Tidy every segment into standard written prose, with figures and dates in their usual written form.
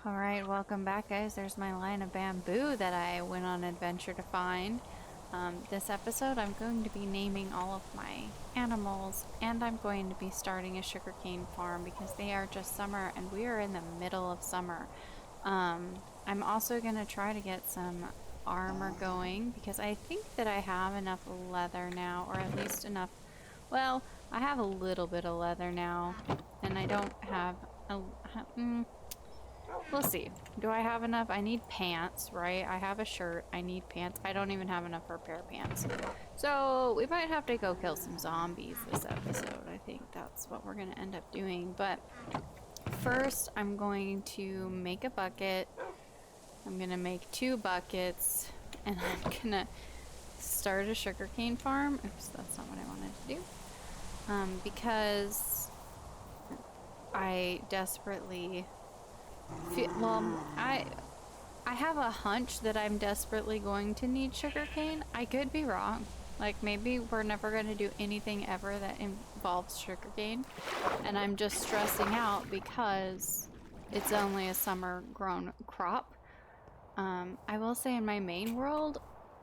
Alright, welcome back guys. There's my line of bamboo that I went on an adventure to find. This episode I'm going to be naming all of my animals, and I'm going to be starting a sugarcane farm because they are just summer and we are in the middle of summer. I'm also going to try to get some armor going because I think that I have enough leather now, or at least enough. Well, I have a little bit of leather now, and I don't have a. We'll see. Do I have enough? I need pants, right? I have a shirt. I need pants. I don't even have enough for a pair of pants. So we might have to go kill some zombies this episode. I think that's what we're going to end up doing. But first, I'm going to make a bucket. I'm going to make 2 buckets. And I'm going to start a sugarcane farm. Oops, that's not what I wanted to do. Because I desperately... I have a hunch that I'm desperately going to need sugarcane. I could be wrong. Like, maybe we're never going to do anything ever that involves sugarcane, and I'm just stressing out because it's only a summer grown crop. I will say in my main world,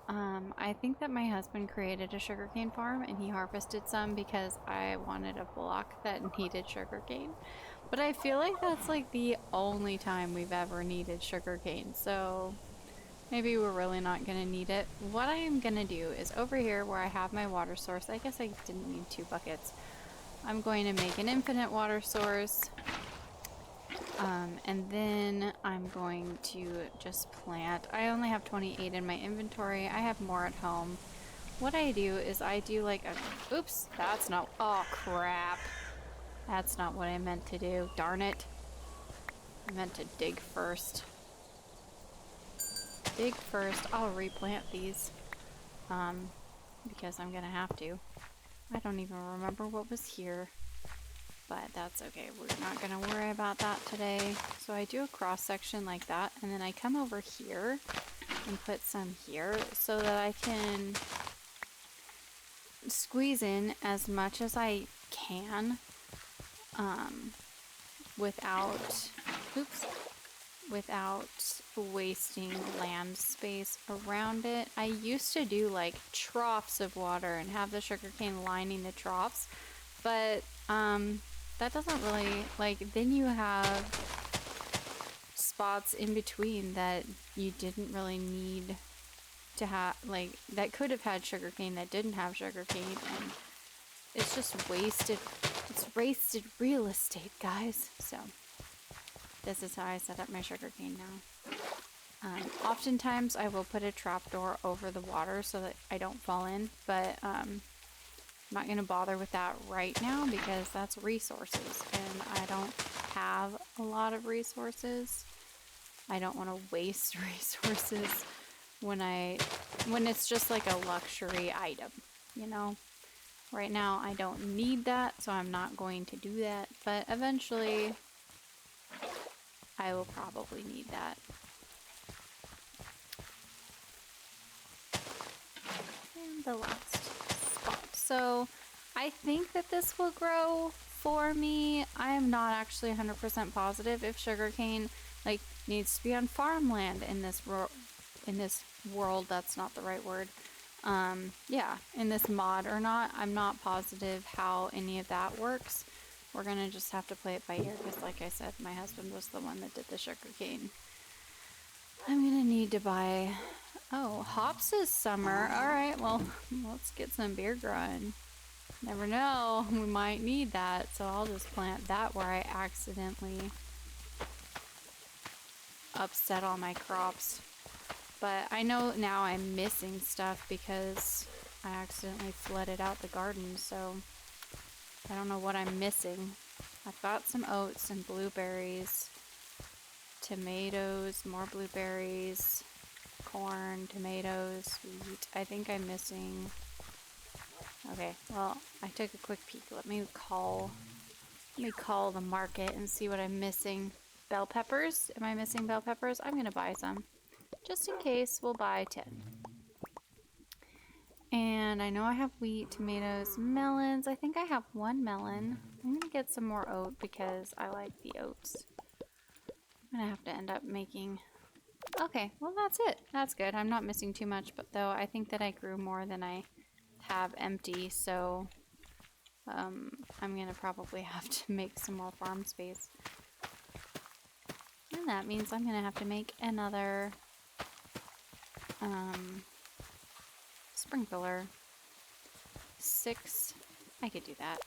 I think that my husband created a sugarcane farm and he harvested some because I wanted a block that needed sugarcane. But I feel like that's like the only time we've ever needed sugarcane, so maybe we're really not gonna need it. What I am gonna do is over here where I have my water source, I guess I didn't need 2 buckets. I'm going to make an infinite water source, and then I'm going to just plant. I only have 28 in my inventory. I have more at home. What I do is I do like a, oops, that's not, oh crap. That's not what I meant to do. Darn it. I meant to dig first. Dig first. I'll replant these. Because I'm gonna have to. I don't even remember what was here. But that's okay. We're not gonna worry about that today. So I do a cross section like that, and then I come over here and put some here so that I can squeeze in as much as I can. Without, oops, without wasting land space around it. I used to do like troughs of water and have the sugarcane lining the troughs, but that doesn't really, like, then you have spots in between that you didn't really need to have, like, that could have had sugarcane that didn't have sugarcane, and it's just wasted. It's wasted real estate, guys. So this is how I set up my sugarcane now. Oftentimes I will put a trapdoor over the water so that I don't fall in, but I'm not going to bother with that right now because that's resources, and I don't have a lot of resources. I don't want to waste resources when it's just like a luxury item, you know? Right now I don't need that, so I'm not going to do that, but eventually I will probably need that. And the last spot. So I think that this will grow for me. I am not actually 100% positive if sugarcane like needs to be on farmland in this world. That's not the right word. Yeah, in this mod or not. I'm not positive how any of that works. We're gonna just have to play it by ear because, like I said, my husband was the one that did the sugarcane. I'm gonna need to buy... Oh, hops is summer. Alright, well, let's get some beer growing. Never know, we might need that, so I'll just plant that where I accidentally upset all my crops. But I know now I'm missing stuff because I accidentally flooded out the garden, so I don't know what I'm missing. I've got some oats and blueberries, tomatoes, more blueberries, corn, tomatoes, wheat. I think I'm missing... Okay, well, I took a quick peek. Let me call the market and see what I'm missing. Bell peppers? Am I missing bell peppers? I'm gonna buy some. Just in case, we'll buy 10. And I know I have wheat, tomatoes, melons. I think I have 1 melon. I'm gonna get some more oat because I like the oats. I'm gonna have to end up making... Okay, well that's it. That's good. I'm not missing too much, but though I think that I grew more than I have empty, so I'm gonna probably have to make some more farm space. And that means I'm gonna have to make another sprinkler. 6. I could do that.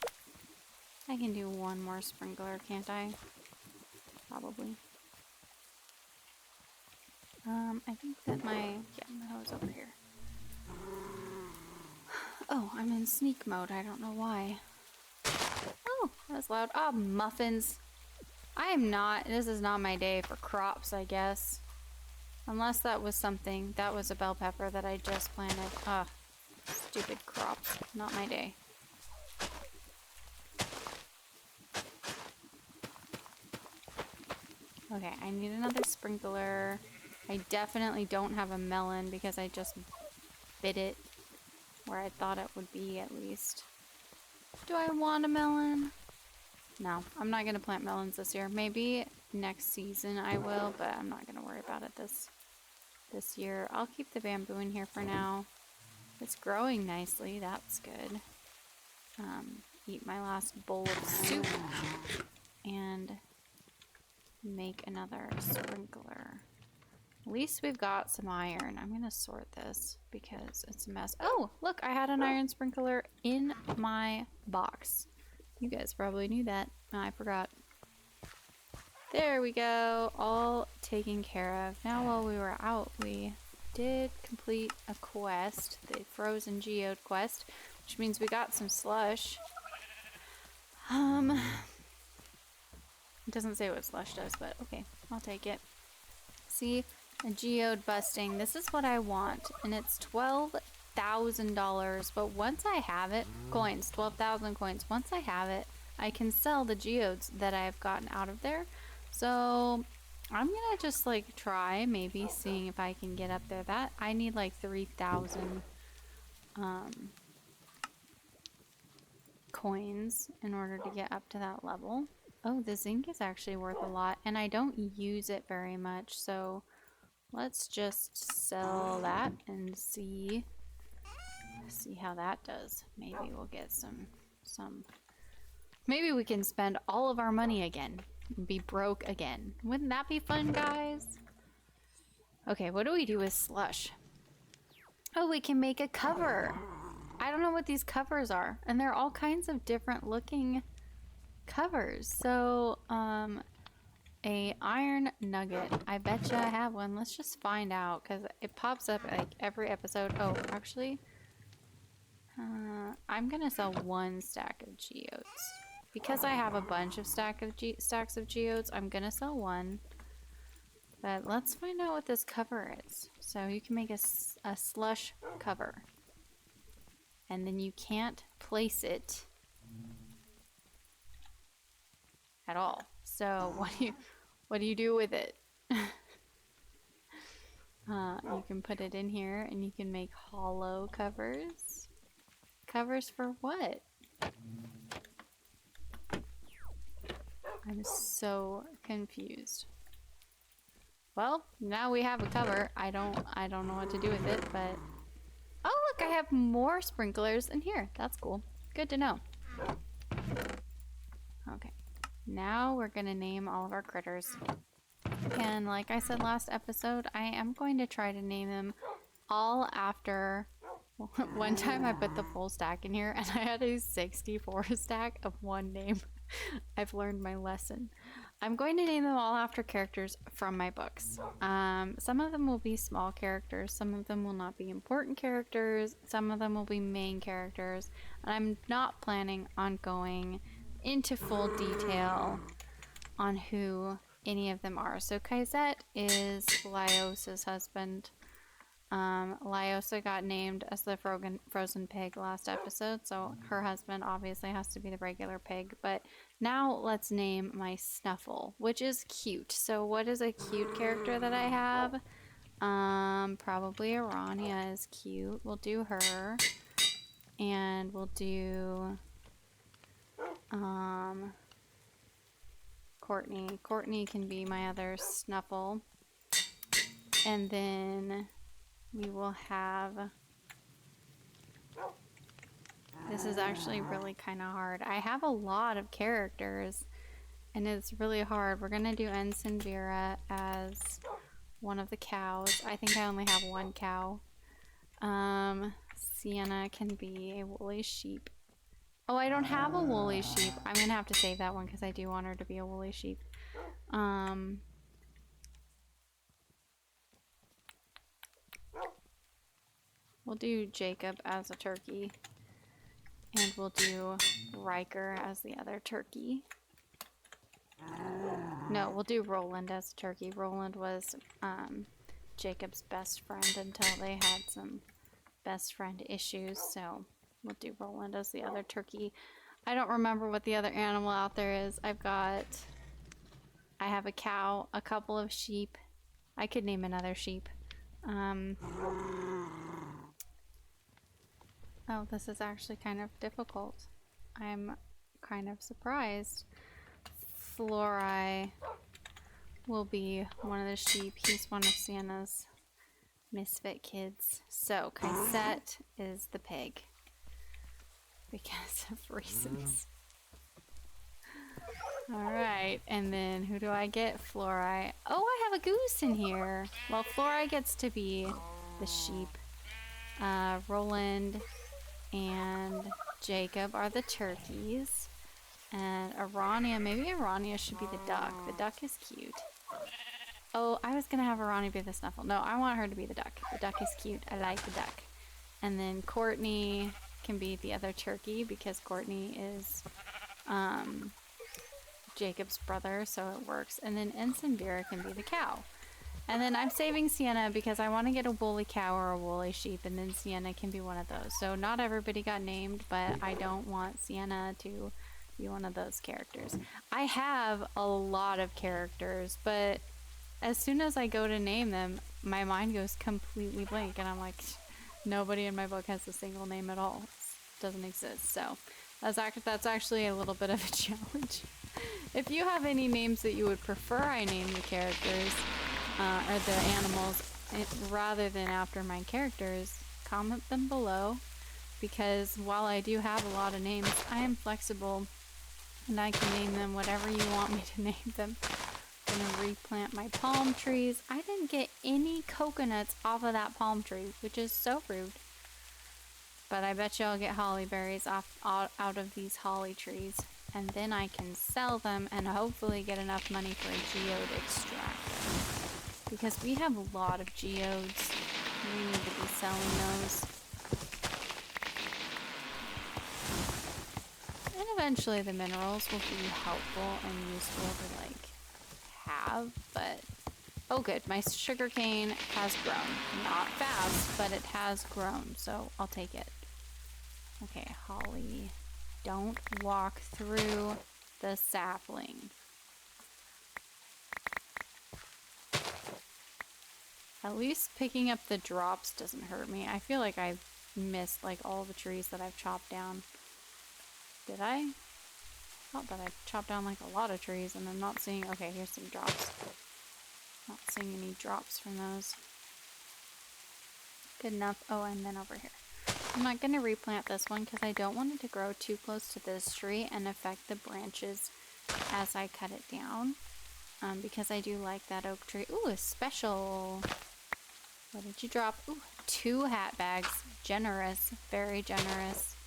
I can do one more sprinkler, can't I? Probably. I think that my hose over here. Oh, I'm in sneak mode. I don't know why. Oh, that was loud. Oh, muffins. I am not. This is not my day for crops, I guess. Unless that was something. That was a bell pepper that I just planted. Ah, stupid crops. Not my day. Okay, I need another sprinkler. I definitely don't have a melon because I just bit it where I thought it would be, at least. Do I want a melon? No, I'm not going to plant melons this year. Maybe next season I will, but I'm not going to worry about it this year. I'll keep the bamboo in here for now. It's growing nicely. That's good. Eat my last bowl of soup and make another sprinkler. At least we've got some iron. I'm going to sort this because it's a mess. Oh, look, I had an iron sprinkler in my box. You guys probably knew that. Oh, I forgot. There we go. All taken care of. Now while we were out, we did complete a quest. The frozen geode quest. Which means we got some slush. It doesn't say what slush does, but okay. I'll take it. See? A geode busting. This is what I want. And it's $12,000. But once I have it, coins, 12,000 coins. Once I have it, I can sell the geodes that I've gotten out of there. So I'm gonna just like try maybe seeing if I can get up there. That I need like 3,000 coins in order to get up to that level. Oh, the zinc is actually worth a lot and I don't use it very much, so let's just sell that and see how that does. Maybe we'll get some maybe we can spend all of our money again and be broke again. Wouldn't that be fun, guys? Okay, what do we do with slush? Oh, we can make a cover. I don't know what these covers are, and they're all kinds of different looking covers. So, a iron nugget. I bet you I have one. Let's just find out, because it pops up like every episode. Oh, actually, I'm gonna sell one stack of geodes. Because I have a bunch of stacks of geodes, I'm gonna sell one. But let's find out what this cover is. So you can make a slush cover. And then you can't place it at all. So what do you do with it? You can put it in here and you can make hollow covers. Covers for what? I'm so confused. Well, now we have a cover. I don't know what to do with it, but oh look, I have more sprinklers in here. That's cool. Good to know. Okay. Now we're gonna name all of our critters. And like I said last episode, I am going to try to name them all after... One time I put the full stack in here and I had a 64 stack of one name. I've learned my lesson. I'm going to name them all after characters from my books. Some of them will be small characters, some of them will not be important characters, some of them will be main characters, and I'm not planning on going into full detail on who any of them are. So Kaizette is Lyosa's husband. Lyosa got named as the frozen pig last episode, so her husband obviously has to be the regular pig. But now let's name my Snuffle, which is cute. So what is a cute character that I have? Probably Arania is cute. We'll do her. And we'll do, of Courtney. Courtney can be my other Snuffle. And then we will have... This is actually really kind of hard. I have a lot of characters, and it's really hard. We're gonna do Ensign Vera as one of the cows. I think I only have one cow. Sienna can be a woolly sheep. Oh, I don't have a woolly sheep. I'm gonna have to save that one because I do want her to be a woolly sheep. We'll do Jacob as a turkey. And we'll do Riker as the other turkey. No, we'll do Roland as a turkey. Roland was Jacob's best friend until they had some best friend issues, so we'll do Roland as the other turkey. I don't remember what the other animal out there is. I have a cow, a couple of sheep. I could name another sheep. Oh, this is actually kind of difficult. I'm kind of surprised. Flori will be one of the sheep. He's one of Sienna's misfit kids. So, Cassette is the pig. Because of reasons. Alright, and then who do I get? Flori. Oh, I have a goose in here. Well, Flori gets to be the sheep. Roland and Jacob are the turkeys. And Arania, maybe Arania should be the duck. The duck is cute. Oh, I was gonna have Arania be the Snuffle. No, I want her to be the duck. The duck is cute. I like the duck. And then Courtney can be the other turkey because Courtney is Jacob's brother, so it works. And then Ensign Vera can be the cow. And then I'm saving Sienna because I want to get a woolly cow or a woolly sheep, and then Sienna can be one of those. So not everybody got named, but I don't want Sienna to be one of those characters. I have a lot of characters, but as soon as I go to name them, my mind goes completely blank, and I'm like, nobody in my book has a single name at all. It doesn't exist. So that's actually a little bit of a challenge. If you have any names that you would prefer I name the characters, or the animals, rather than after my characters, comment them below, because while I do have a lot of names, I am flexible and I can name them whatever you want me to name them. I'm gonna replant my palm trees. I didn't get any coconuts off of that palm tree, which is so rude. But I bet you I'll get holly berries out of these holly trees, and then I can sell them and hopefully get enough money for a geode extractor. Because we have a lot of geodes. We need to be selling those. And eventually the minerals will be helpful and useful to like have, but oh good, my sugarcane has grown. Not fast, but it has grown, so I'll take it. Okay, holly, don't walk through the sapling. At least picking up the drops doesn't hurt me. I feel like I've missed like all the trees that I've chopped down. Did I? Thought that I chopped down like a lot of trees and I'm not seeing... Okay, here's some drops. Not seeing any drops from those. Good enough. Oh, and then over here. I'm not going to replant this one because I don't want it to grow too close to this tree and affect the branches as I cut it down. Because I do like that oak tree. Ooh, a special... What did you drop? Ooh, 2 hat bags. Generous. Very generous.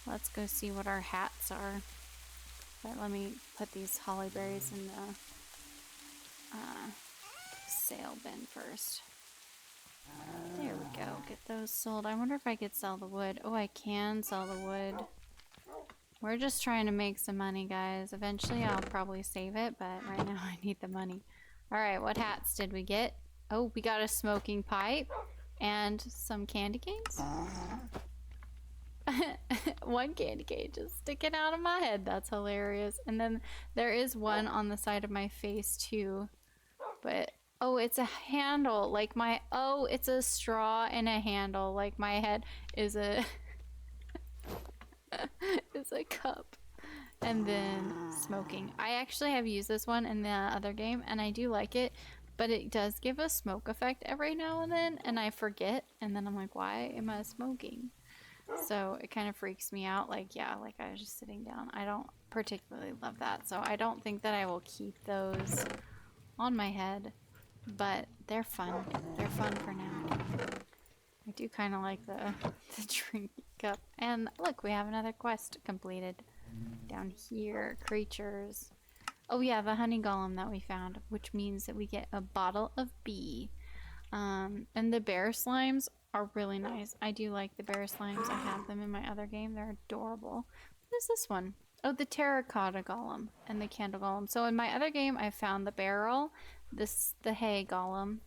Let's go see what our hats are. But let me put these holly berries in the sale bin first. There we go. Get those sold. I wonder if I could sell the wood. Oh, I can sell the wood. We're just trying to make some money, guys. Eventually I'll probably save it, but right now I need the money. Alright, what hats did we get? Oh, we got a smoking pipe and some candy canes. One candy cane just sticking out of my head. That's hilarious. And then there is one on the side of my face too. But, oh, it's a handle. Like my, oh, it's a straw and a handle. Like my head is a, is a cup. And then smoking. I actually have used this one in the other game and I do like it, but it does give a smoke effect every now and then and I forget and then I'm like, why am I smoking? So it kind of freaks me out. Like, yeah, like I was just sitting down. I don't particularly love that. So I don't think that I will keep those on my head, but they're fun. They're fun for now. I do kind of like the drinking cup. And look, we have another quest completed. Down here, creatures. Oh yeah, the honey golem that we found, which means that we get a bottle of bee. And the bear slimes are really nice. I do like the bear slimes. I have them in my other game. They're adorable. What is this one? Oh, the terracotta golem and the candle golem. So in my other game, I found the barrel, the hay golem.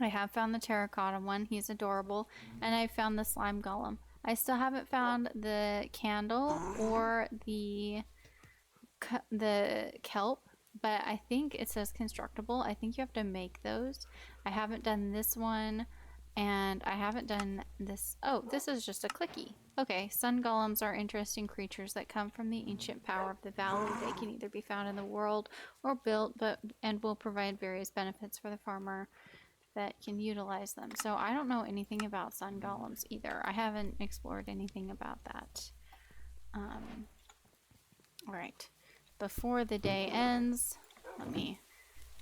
I have found the terracotta one. He's adorable. And I found the slime golem. I still haven't found the candle or the kelp, but I think it says constructible. I think you have to make those. I haven't done this one, and I haven't done this. Oh, this is just a clicky. Okay, sun golems are interesting creatures that come from the ancient power of the valley. They can either be found in the world or built, and will provide various benefits for the farmer that can utilize them. So I don't know anything about sun golems either. I haven't explored anything about that. Alright, before the day ends, let me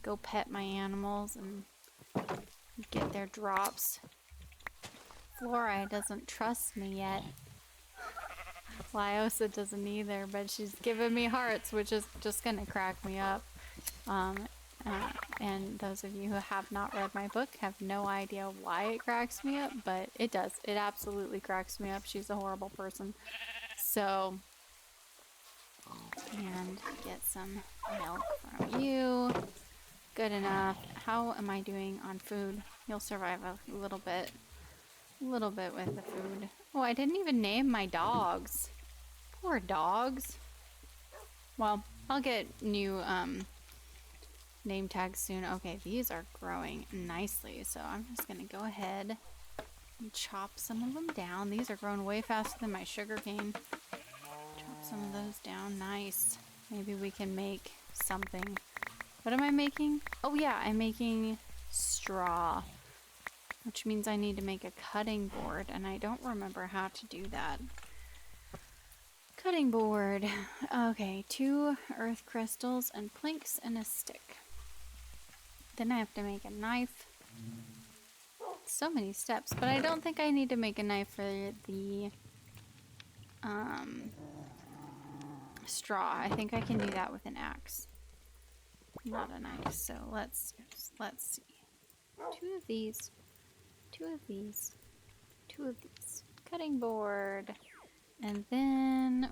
go pet my animals and get their drops. Flora doesn't trust me yet. Lyosa doesn't either, but she's giving me hearts, which is just gonna crack me up. And those of you who have not read my book have no idea why it cracks me up, but it does. It absolutely cracks me up. She's a horrible person. So, and get some milk from you. Good enough. How am I doing on food? You'll survive a little bit. A little bit with the food. Oh, I didn't even name my dogs. Poor dogs. Well, I'll get new name tags soon. Okay, these are growing nicely, so I'm just gonna go ahead and chop some of them down. These are growing way faster than my sugar cane. Chop some of those down. Nice. Maybe we can make something. What am I making? Oh yeah, I'm making straw, which means I need to make a cutting board, and I don't remember how to do that. Cutting board. Okay, 2 earth crystals and planks and a stick. Then I have to make a knife. So many steps, but I don't think I need to make a knife for the straw. I think I can do that with an axe, not a knife. So let's see. 2 of these, 2 of these, 2 of these. Cutting board, and then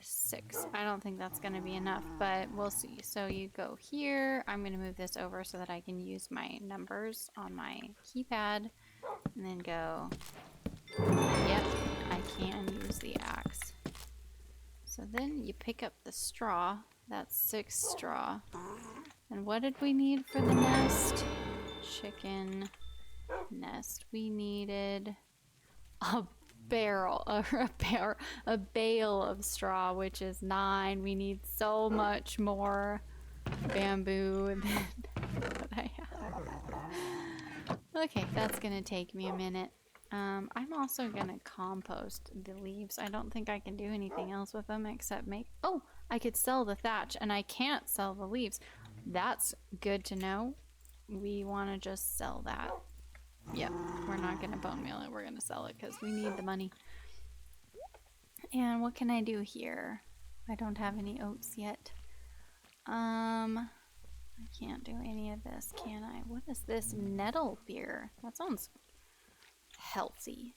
6. I don't think that's going to be enough, but we'll see. So you go here. I'm going to move this over so that I can use my numbers on my keypad, and then go. Yep, I can use the axe. So then you pick up the straw. That's 6 straw. And what did we need for the nest? Chicken nest. We needed a barrel, or a bale of straw, which is 9. We need so much more bamboo than what I have. Okay, that's gonna take me a minute. I'm also gonna compost the leaves. I don't think I can do anything else with them except make... Oh, I could sell the thatch, and I can't sell the leaves. That's good to know. We want to just sell that. Yep, we're not gonna bone meal it. We're gonna sell it because we need the money. And what can I do here? I don't have any oats yet. I can't do any of this, can I? What is this? Nettle beer. That sounds healthy.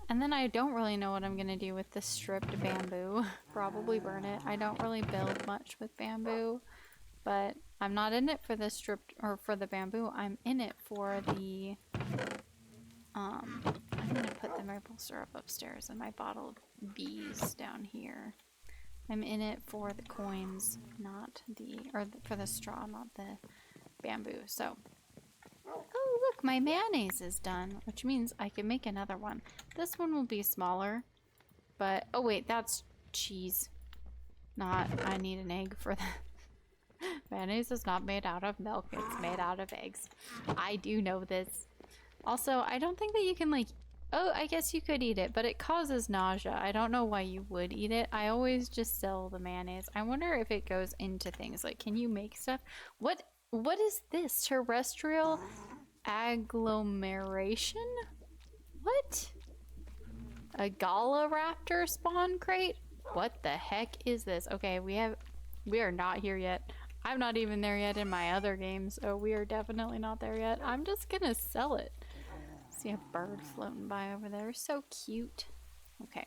And then I don't really know what I'm gonna do with the stripped bamboo. Probably burn it. I don't really build much with bamboo, but I'm not in it for the stripped or for the bamboo. I'm in it for the I'm gonna put the maple syrup upstairs and my bottle of bees down here. I'm in it for the coins, not the, or for the straw, not the bamboo. So, oh look, my mayonnaise is done, which means I can make another one. This one will be smaller But, oh wait, that's cheese. Not, I need an egg for that. Mayonnaise is not made out of milk, it's made out of eggs. I do know this. Also, I don't think that you can like, oh, I guess you could eat it, but it causes nausea. I don't know why you would eat it. I always just sell the mayonnaise. I wonder if it goes into things. Like, can you make stuff? What is this? Terrestrial agglomeration? What? A Galaraptor spawn crate? What the heck is this? Okay, we are not here yet. I'm not even there yet in my other games, so we are definitely not there yet. I'm just gonna sell it. See a bird floating by over there. So cute. Okay.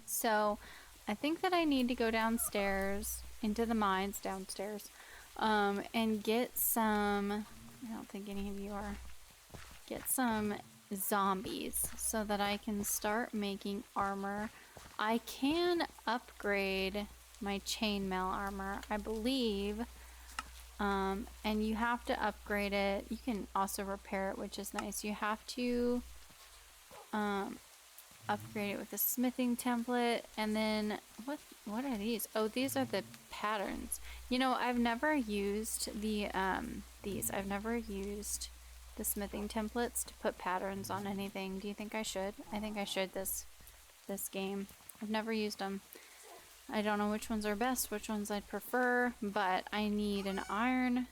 So, I think that I need to go downstairs, into the mines downstairs, and get some, I don't think any of you are, get some zombies so that I can start making armor. I can upgrade my chainmail armor, I believe, and you have to upgrade it. You can also repair it, which is nice. You have to upgrade it with a smithing template, and then what are these? Oh, these are the patterns. You know, I've never used the I've never used the smithing templates to put patterns on anything. Do you think I should? I think I should this game. I've never used them. I don't know which ones are best, which ones I'd prefer, but I need an iron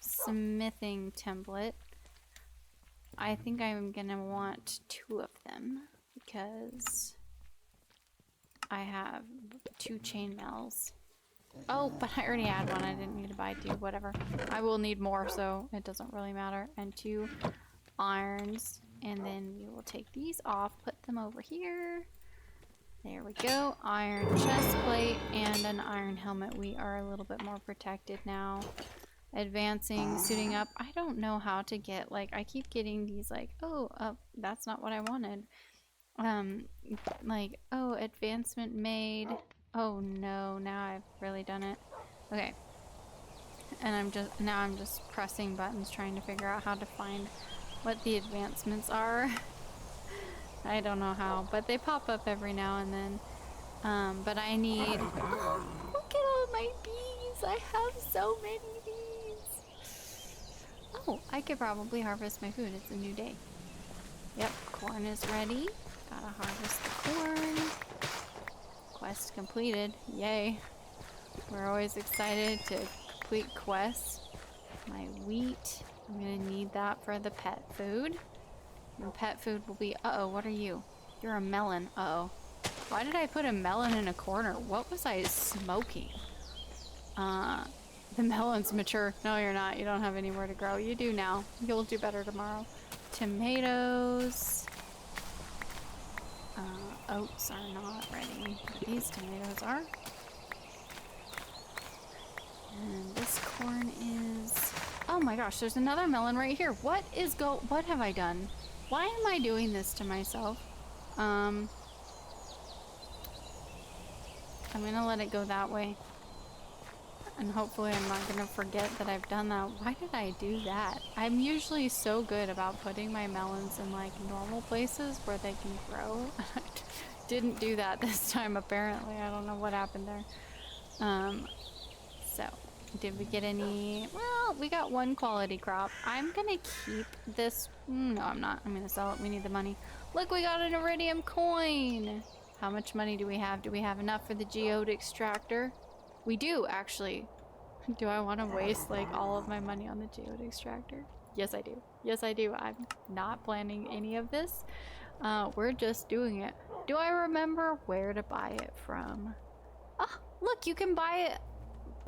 smithing template. I think I'm gonna want 2 of them because I have 2 chainmails. Oh, but I already had one. I didn't need to buy 2, whatever. I will need more, so it doesn't really matter. And 2 irons, and then we will take these off, put them over here. There we go. Iron chest plate and an iron helmet. We are a little bit more protected now. Advancing, suiting up. I don't know how to get, like, I keep getting these, like, oh, that's not what I wanted. Like, oh, advancement made. Oh no, now I've really done it. Okay. And now I'm just pressing buttons trying to figure out how to find what the advancements are. I don't know how, but they pop up every now and then. But I need... Look at all my bees! I have so many bees! Oh, I could probably harvest my food. It's a new day. Yep, corn is ready. Gotta harvest the corn. Quest completed. Yay. We're always excited to complete quests. My wheat. I'm gonna need that for the pet food. And pet food will be... Uh-oh, what are you? You're a melon. Uh-oh. Why did I put a melon in a corner? What was I smoking? The melon's mature. No, you're not. You don't have anywhere to grow. You do now. You'll do better tomorrow. Tomatoes. Oats are not ready. But these tomatoes are. And this corn is... Oh my gosh, there's another melon right here. What have I done? Why am I doing this to myself? I'm gonna let it go that way. And hopefully I'm not gonna forget that I've done that. Why did I do that? I'm usually so good about putting my melons in like normal places where they can grow. I didn't do that this time apparently. I don't know what happened there. So, did we get any? Well, we got 1 quality crop. I'm gonna keep this. No, I'm not. I'm gonna sell it. We need the money. Look, we got an iridium coin. How much money do we have? Do we have enough for the geode extractor? We do, actually. Do I want to waste like all of my money on the geode extractor? Yes, I do. Yes, I do. I'm not planning any of this. We're just doing it. Do I remember where to buy it from? Oh, look, you can buy it.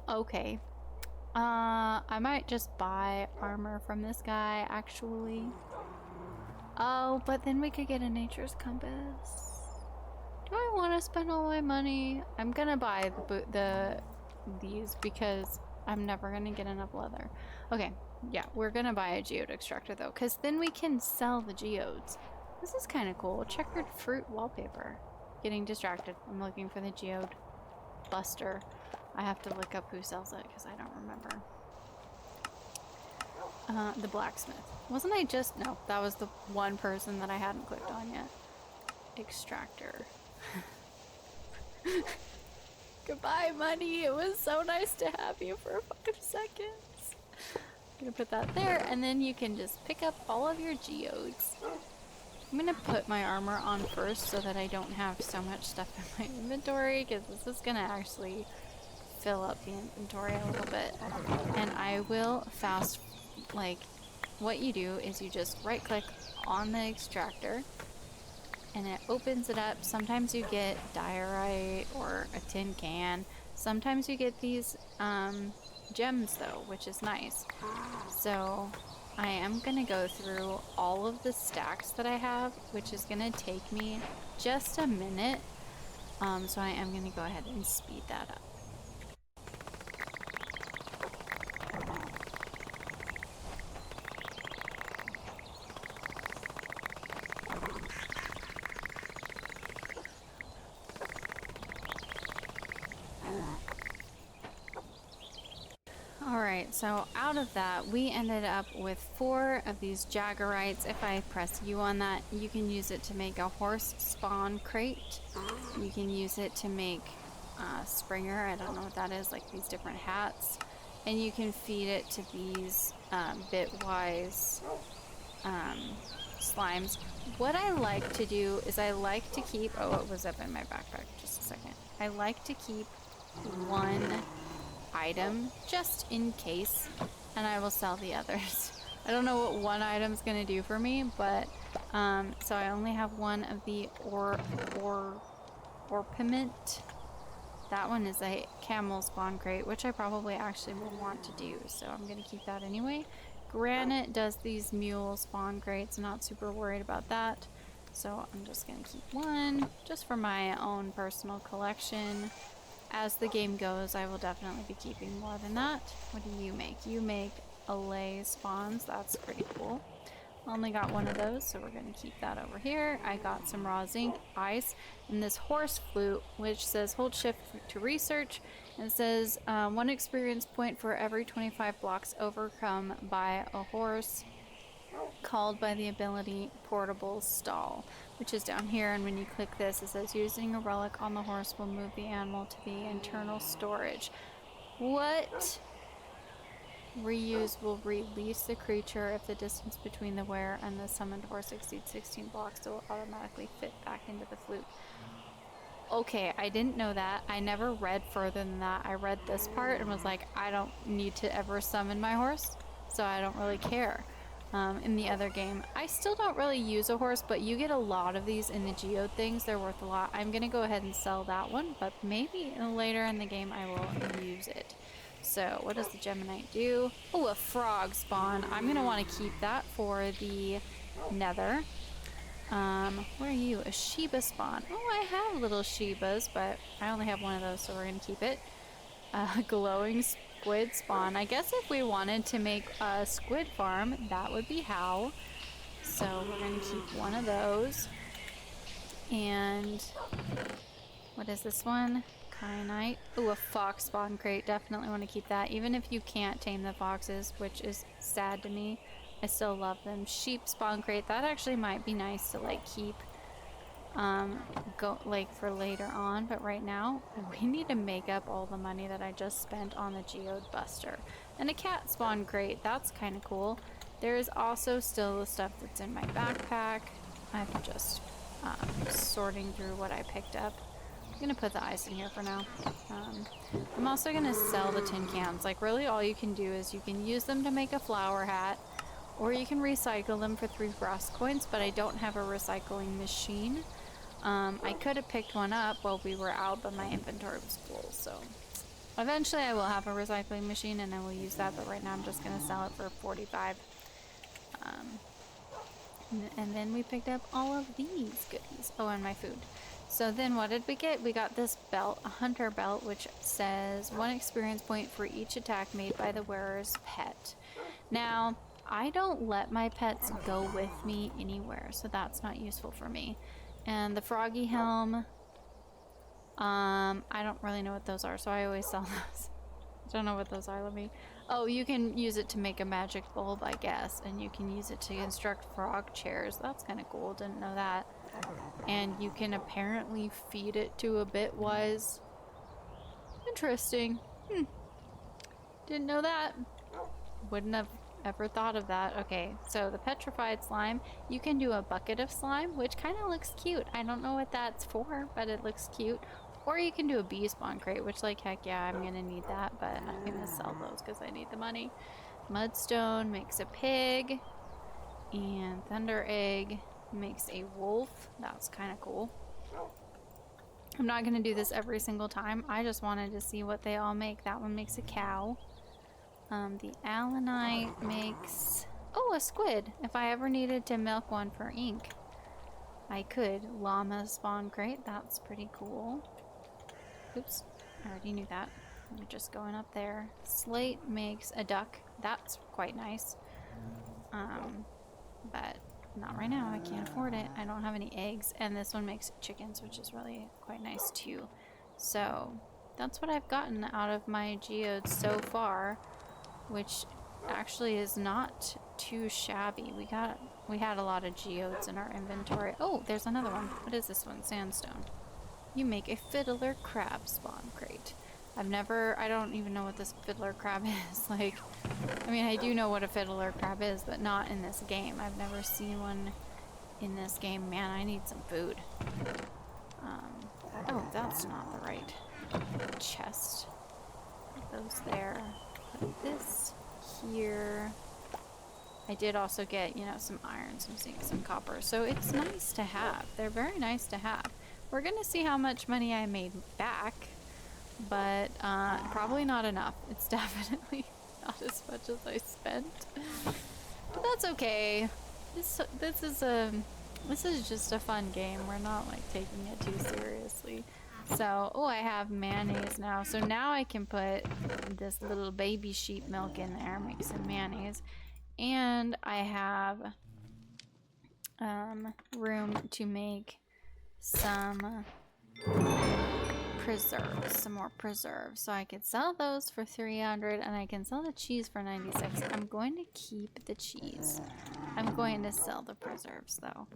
Okay. I might just buy armor from this guy, actually. Oh, but then we could get a nature's compass. Do I want to spend all my money? I'm gonna buy these because I'm never gonna get enough leather. Okay, yeah, we're gonna buy a geode extractor though, because then we can sell the geodes. This is kind of cool. Checkered fruit wallpaper. Getting distracted. I'm looking for the geode buster. I have to look up who sells it because I don't remember. The blacksmith. Wasn't I just... No, that was the one person that I hadn't clicked on yet. Extractor. Goodbye, money. It was so nice to have you for a fucking second. I'm gonna put that there, and then you can just pick up all of your geodes. I'm gonna put my armor on first so that I don't have so much stuff in my inventory, because this is gonna actually fill up the inventory a little bit. And I will fast, like, what you do is you just right click on the extractor and it opens it up. Sometimes you get diorite or a tin can. Sometimes you get these gems though, which is nice. So I am gonna go through all of the stacks that I have, which is gonna take me just a minute. So I am gonna go ahead and speed that up. Alright, so out of that, we ended up with 4 of these jaggerites. If I press U on that, you can use it to make a horse spawn crate. You can use it to make Springer, I don't know what that is, like these different hats. And you can feed it to these bitwise slimes. What I like to do is I like to keep, oh, it was up in my backpack, just a second. I like to keep one item just in case, and I will sell the others. I don't know what one item's gonna do for me, but so I only have one of the orpiment. That one is a camel spawn crate, which I probably actually will want to do, so I'm gonna keep that anyway. Granite does these mule spawn crates, not super worried about that, so I'm just gonna keep one just for my own personal collection. As the game goes, I will definitely be keeping more than that. What do you make? You make allay spawns. That's pretty cool. Only got one of those, so we're going to keep that over here. I got some raw zinc, ice, and this horse flute, which says hold shift to research. And it says 1 experience point for every 25 blocks overcome by a horse called by the ability portable stall, which is down here. And when you click this, it says using a relic on the horse will move the animal to the internal storage. What? Reuse will release the creature if the distance between the wearer and the summoned horse exceeds 16 blocks. It will automatically fit back into the flute. Okay, I didn't know that. I never read further than that. I read this part and was like, I don't need to ever summon my horse, so I don't really care. In the other game, I still don't really use a horse, but you get a lot of these in the geode things. They're worth a lot. I'm gonna go ahead and sell that one, but maybe later in the game I will use it. So what does the Geminite do? Oh, a frog spawn. I'm gonna want to keep that for the nether. What are you? A Sheba spawn. Oh, I have little Shebas, but I only have one of those, so we're gonna keep it. Glowing squid spawn. I guess if we wanted to make a squid farm, that would be how. So we're gonna keep one of those. And what is this one? Kyanite. Ooh, a fox spawn crate. Definitely want to keep that. Even if you can't tame the foxes, which is sad to me, I still love them. Sheep spawn crate. That actually might be nice to like keep for later on, but right now we need to make up all the money that I just spent on the geode buster. And a cat spawn crate. That's kind of cool. There's also still the stuff that's in my backpack. I'm just sorting through what I picked up. I'm gonna put the ice in here for now. I'm also gonna sell the tin cans. Like, really all you can do is you can use them to make a flower hat, or you can recycle them for 3 brass coins, but I don't have a recycling machine. I could have picked one up while we were out, but my inventory was full, so eventually I will have a recycling machine and I will use that, but right now I'm just gonna sell it for 45. And then we picked up all of these goodies. Oh, and my food. So then what did we get? We got this belt, a hunter belt, which says 1 experience point for each attack made by the wearer's pet. Now, I don't let my pets go with me anywhere, so that's not useful for me. And the froggy helm, I don't really know what those are, so I always sell those. I don't know what those are, let me... Oh, you can use it to make a magic bulb, I guess, and you can use it to construct frog chairs. That's kind of cool, didn't know that. and you can apparently feed it to a bitwise. Interesting. Didn't know that. Wouldn't have ever thought of that. Okay, so the petrified slime, you can do a bucket of slime, which kind of looks cute. I don't know what that's for, but it looks cute. Or you can do a bee spawn crate, which, like, heck yeah, I'm gonna need that, but I'm gonna sell those because I need the money. Mudstone makes a pig, and thunder egg makes a wolf. That's kind of cool. I'm not gonna do this every single time. I just wanted to see what they all make. That one makes a cow. The allanite makes... Oh, a squid! If I ever needed to milk one for ink, I could. Llama spawn crate, that's pretty cool. Oops, I already knew that. We're just going up there. Slate makes a duck. That's quite nice. But not right now. I can't afford it. I don't have any eggs. And this one makes chickens, which is really quite nice too. So that's what I've gotten out of my geodes so far, which actually is not too shabby. We had a lot of geodes in our inventory. Oh, there's another one. What is this one? Sandstone. You make a fiddler crab spawn crate. I don't even know what this fiddler crab is. Like, I mean, I do know what a fiddler crab is, but not in this game. I've never seen one in this game. Man, I need some food. Oh, that's not the right chest. Put those there. Put this here. I did also get, you know, some iron, some zinc, some copper. So it's nice to have. They're very nice to have. We're gonna see how much money I made back, but probably not enough. It's definitely not as much as I spent, but that's okay. This is just a fun game. We're not like taking it too seriously. So, oh, I have mayonnaise now. So now I can put this little baby sheep milk in there, make some mayonnaise, and I have room to make some preserves, some more preserves. So I could sell those for 300 and I can sell the cheese for 96. I'm going to keep the cheese. I'm going to sell the preserves though.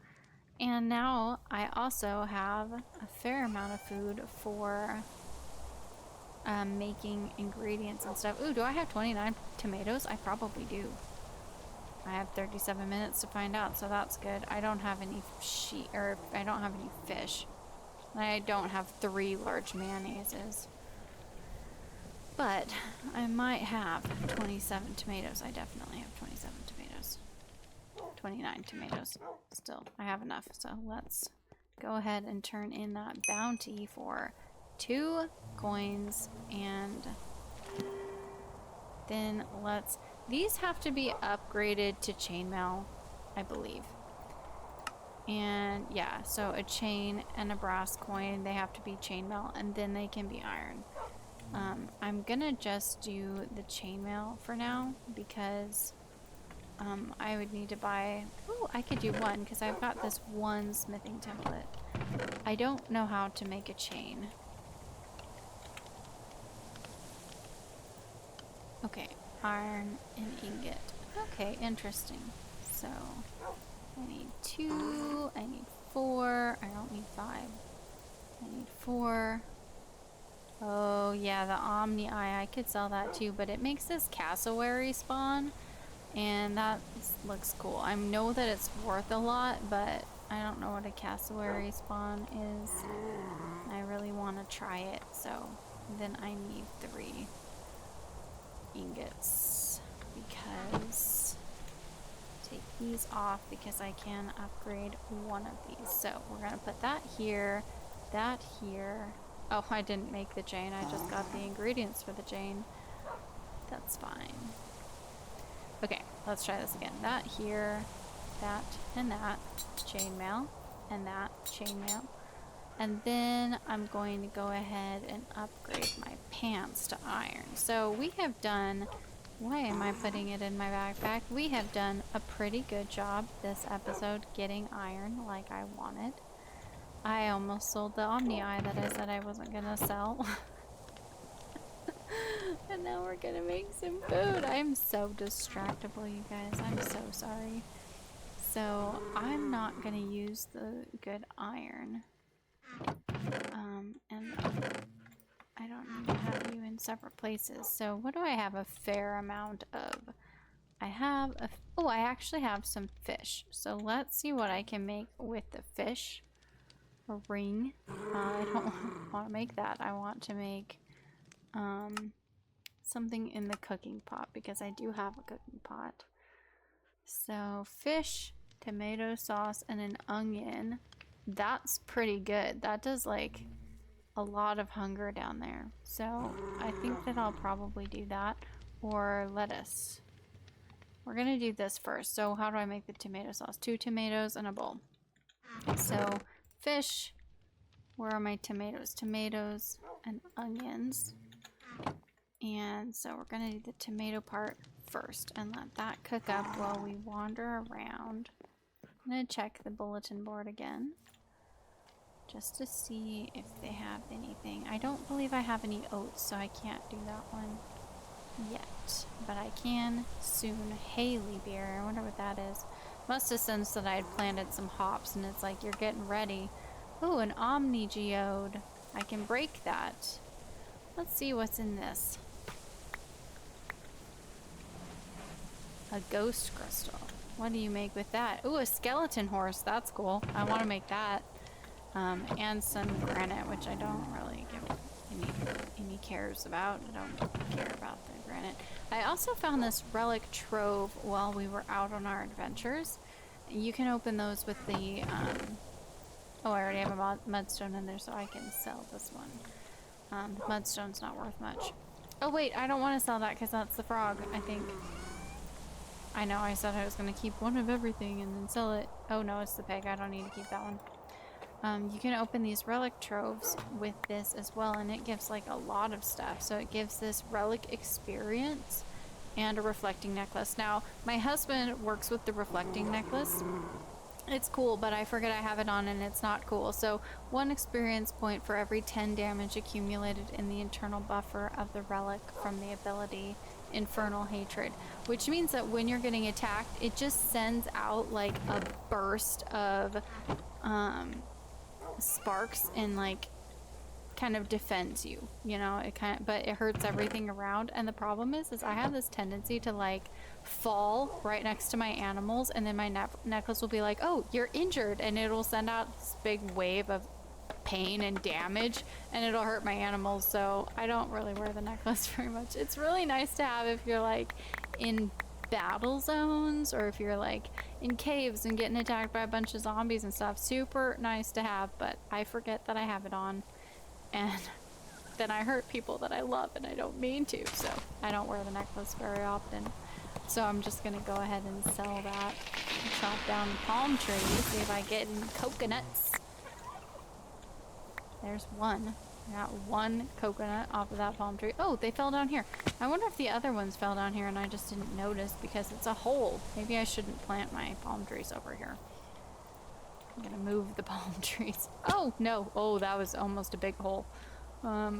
And now I also have a fair amount of food for making ingredients and stuff. Ooh, do I have 29 tomatoes? I probably do. I have 37 minutes to find out, so that's good. I don't have any I don't have any fish. I don't have 3 large mayonnaises. But I might have 27 tomatoes. I definitely have 27 tomatoes. 29 tomatoes. Still, I have enough. So let's go ahead and turn in that bounty for 2 coins, and then these have to be upgraded to chainmail, I believe. And yeah, so a chain and a brass coin, they have to be chainmail, and then they can be iron. I'm gonna just do the chainmail for now because I would need to buy... Oh, I could do one because I've got this one smithing template. I don't know how to make a chain. Okay, iron and ingot. Okay, interesting. So I need 2, I need 4, I don't need 5. I need 4. Oh yeah, the Omni Eye, I could sell that too, but it makes this cassowary spawn, and that looks cool. I know that it's worth a lot, but I don't know what a cassowary spawn is. I really want to try it, so then I need 3 ingots because... Take these off because I can upgrade one of these. So we're gonna put that here, that here. Oh, I didn't make the chain. I just got the ingredients for the chain. That's fine. Okay, let's try this again. That here, that, and that. Chainmail, and that. Chainmail. And then I'm going to go ahead and upgrade my pants to iron. So we have done... Why am I putting it in my backpack? We have done a pretty good job this episode getting iron like I wanted. I almost sold the Omni Eye that I said I wasn't gonna sell. And now we're gonna make some food. I'm so distractible, you guys. I'm so sorry. So I'm not gonna use the good iron. And I don't need to have you in separate places. So what do I have a fair amount of? I have a, oh, I actually have some fish. So let's see what I can make with the fish. A ring. I don't want to make that. I want to make something in the cooking pot because I do have a cooking pot. So fish, tomato sauce, and an onion. That's pretty good. That does like a lot of hunger down there. So I think that I'll probably do that. Or lettuce. We're gonna do this first. So how do I make the tomato sauce? 2 tomatoes and a bowl. So fish. Where are my tomatoes? Tomatoes and onions. And so we're gonna do the tomato part first and let that cook up while we wander around. I'm gonna check the bulletin board again just to see if they have anything. I don't believe I have any oats, so I can't do that one yet, but I can soon. Haley beer, I wonder what that is. Must have sensed that I had planted some hops and it's like, you're getting ready. Oh, an omni geode. I can break that. Let's see what's in this. A ghost crystal. What do you make with that? Ooh, a skeleton horse. That's cool. I want to make that. And some granite, which I don't really give any cares about. I don't care about the granite. I also found this relic trove while we were out on our adventures. You can open those with the, oh, I already have a mudstone in there, so I can sell this one. The mudstone's not worth much. Oh wait, I don't want to sell that because that's the frog, I think. I know, I said I was going to keep one of everything and then sell it. Oh no, it's the pig. I don't need to keep that one. You can open these relic troves with this as well, and it gives like a lot of stuff. So it gives this relic experience and a reflecting necklace. Now, my husband works with the reflecting necklace. It's cool, but I forget I have it on and it's not cool. So 1 experience point for every 10 damage accumulated in the internal buffer of the relic from the ability Infernal Hatred, which means that when you're getting attacked, it just sends out like a burst of sparks and like kind of defends you, you know. It kind of, but it hurts everything around. And the problem is I have this tendency to like fall right next to my animals, and then my necklace will be like, oh, you're injured, and it'll send out this big wave of pain and damage, and it'll hurt my animals. So I don't really wear the necklace very much. It's really nice to have if you're like in battle zones, or if you're like in caves and getting attacked by a bunch of zombies and stuff. Super nice to have, but I forget that I have it on, and then I hurt people that I love and I don't mean to, so I don't wear the necklace very often. So I'm just gonna go ahead and sell that. Chop down palm trees, see if I get any coconuts. There's one. I got 1 coconut off of that palm tree. Oh, they fell down here. I wonder if the other ones fell down here and I just didn't notice because it's a hole. Maybe I shouldn't plant my palm trees over here. I'm gonna move the palm trees. Oh, no. Oh, that was almost a big hole.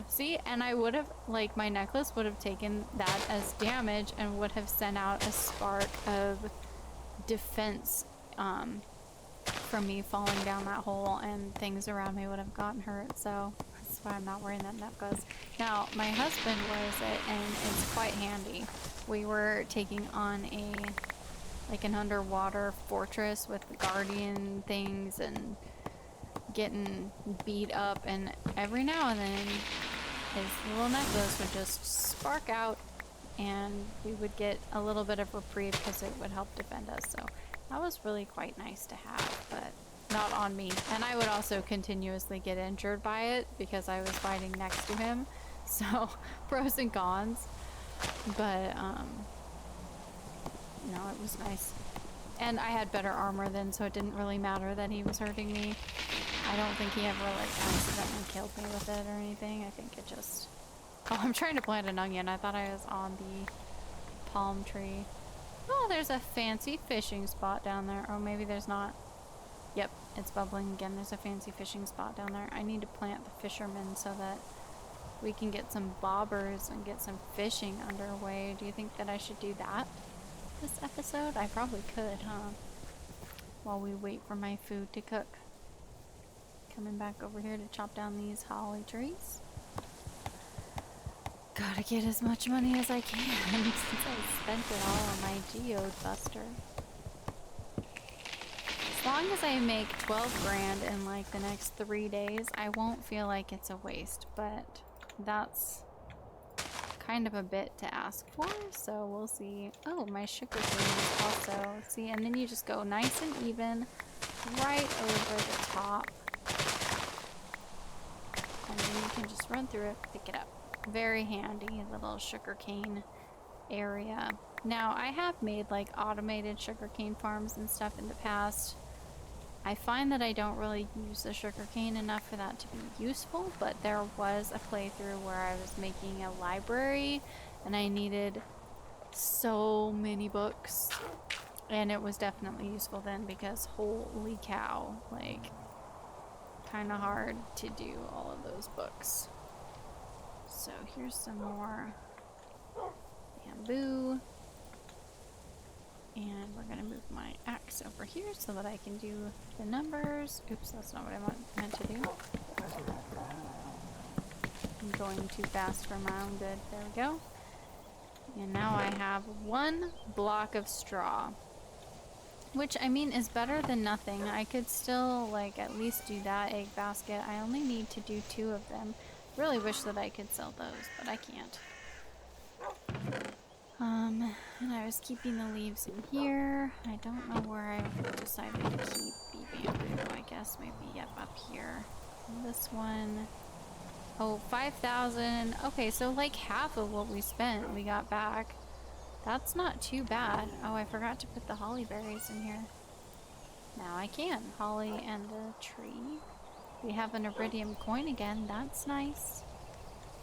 See, and I would have, like, my necklace would have taken that as damage and would have sent out a spark of defense, from me falling down that hole, and things around me would have gotten hurt. So that's why I'm not wearing that necklace. Now, my husband wears it, and it's quite handy. We were taking on like an underwater fortress with guardian things and getting beat up, and every now and then his little necklace would just spark out and we would get a little bit of reprieve because it would help defend us. So that was really quite nice to have, but not on me. And I would also continuously get injured by it because I was fighting next to him. So pros and cons, but no, it was nice. And I had better armor then, so it didn't really matter that he was hurting me. I don't think he ever like accidentally killed me with it or anything. I think it just... Oh, I'm trying to plant an onion. I thought I was on the palm tree. Oh, there's a fancy fishing spot down there. Oh, maybe there's not. Yep, it's bubbling again. There's a fancy fishing spot down there. I need to plant the fisherman so that we can get some bobbers and get some fishing underway. Do you think that I should do that this episode? I probably could, huh? while we wait for my food to cook. Coming back over here to chop down these holly trees. Gotta get as much money as I can since I spent it all on my geode buster. As long as I make 12 grand in like the next 3 days, I won't feel like it's a waste, but that's kind of a bit to ask for, so we'll see. Oh, my sugar cane is also, see, and then you just go nice and even right over the top. And then you can just run through it, pick it up. Very handy little sugar cane area. Now, I have made like automated sugar cane farms and stuff in the past. I find that I don't really use the sugar cane enough for that to be useful, but there was a playthrough where I was making a library and I needed so many books, and it was definitely useful then because holy cow, like kind of hard to do all of those books. So here's some more bamboo. And we're gonna move my axe over here so that I can do the numbers. Oops, that's not what I meant to do. I'm going too fast for my own good. There we go. And now I have 1 block of straw. Which, I mean, is better than nothing. I could still, like, at least do that egg basket. I only need to do 2 of them. Really wish that I could sell those, but I can't. And I was keeping the leaves in here. I don't know where I decided to keep the bamboo. I guess maybe, yep, up here. And this one, oh, 5,000. Okay, so like half of what we spent, we got back. That's not too bad. Oh, I forgot to put the holly berries in here. Now I can. Holly and the tree. We have an iridium coin again. That's nice.